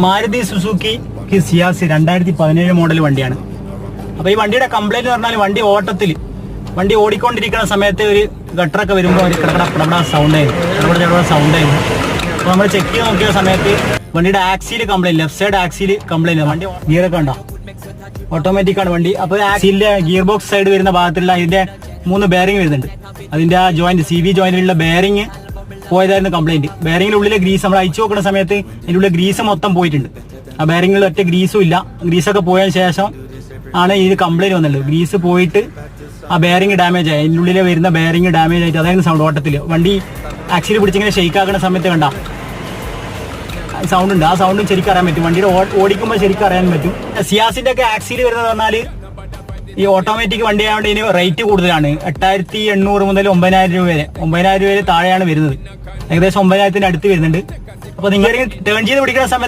Maruti Suzuki Ciaz 2017 model വണ്ടിയാണ്. അപ്പൊ ഈ വണ്ടിയുടെ കംപ്ലൈന്റ് എന്ന് പറഞ്ഞാൽ വണ്ടി ഓടിക്കൊണ്ടിരിക്കുന്ന സമയത്ത് ഒരു ഗട്ടറൊക്കെ വരുമ്പോൾ ഒരു കിടക്കട സൗണ്ട് ആയിരുന്നു. അപ്പൊ നമ്മൾ ചെക്ക് ചെയ്ത് നോക്കിയ സമയത്ത് വണ്ടിയുടെ axle complaint, left side axle complaint. വണ്ടി ഗിയറൊക്കെ ഉണ്ടോ, ഓട്ടോമാറ്റിക് ആണ് വണ്ടി. അപ്പൊ ആക്സിലിന്റെ ഗിയർ ബോക്സ് സൈഡ് വരുന്ന ഭാഗത്തുള്ള അതിന്റെ 3 ബെയറിംഗ് വരുന്നുണ്ട്. അതിന്റെ ആ ജോയിന്റ് CV ജോയിന്റിലുള്ള ബെയറിംഗ് പോയതായിരുന്നു കംപ്ലൈന്റ്. ബെയറിംഗിന്റെ ഉള്ളിലെ ഗ്രീസ് നമ്മൾ അയച്ചു നോക്കുന്ന സമയത്ത് അതിന്റെ ഉള്ളിലെ ഗ്രീസ് മൊത്തം പോയിട്ടുണ്ട്. ആ ബെയറിംഗിൽ ഒറ്റ ഗ്രീസും ഇല്ല. ഗ്രീസൊക്കെ പോയതിനു ശേഷം ആണ് ഈ കംപ്ലൈന്റ് വന്നുള്ളത്. ഗ്രീസ് പോയിട്ട് ആ ബെയറിംഗ് ഡാമേജ് ആയി, അതിൻ്റെ ഉള്ളിലെ വരുന്ന ബെയറിംഗ് ഡാമേജ് ആയിട്ട് അതായിരുന്നു സൗണ്ട്. ഓട്ടത്തിൽ വണ്ടി ആക്സിൽ പിടിച്ചിങ്ങനെ ഷെയ്ക്ക് ആക്കുന്ന സമയത്ത് കണ്ട സൗണ്ട് ഉണ്ട്. ആ സൗണ്ടും ശരിക്കും അറിയാൻ പറ്റും, വണ്ടിയുടെ ഓടിക്കുമ്പോൾ ശരിക്കും അറിയാൻ പറ്റും. സിയാസിന്റെ ഒക്കെ ആക്സിൽ വരുന്നത് പറഞ്ഞാല് ഈ ഓട്ടോമാറ്റിക് വണ്ടി ആയതുകൊണ്ട് ഇതിന് റേറ്റ് കൂടുതലാണ്. 8,800 മുതൽ 9,000 രൂപ വരെ, 9,000 രൂപ വരെ താഴെയാണ് വരുന്നത്. ഏകദേശം 9,000 അടുത്ത് വരുന്നുണ്ട്. അപ്പൊ നിങ്ങൾ ടേൺ ചെയ്ത് പിടിക്കുന്ന സമയത്ത്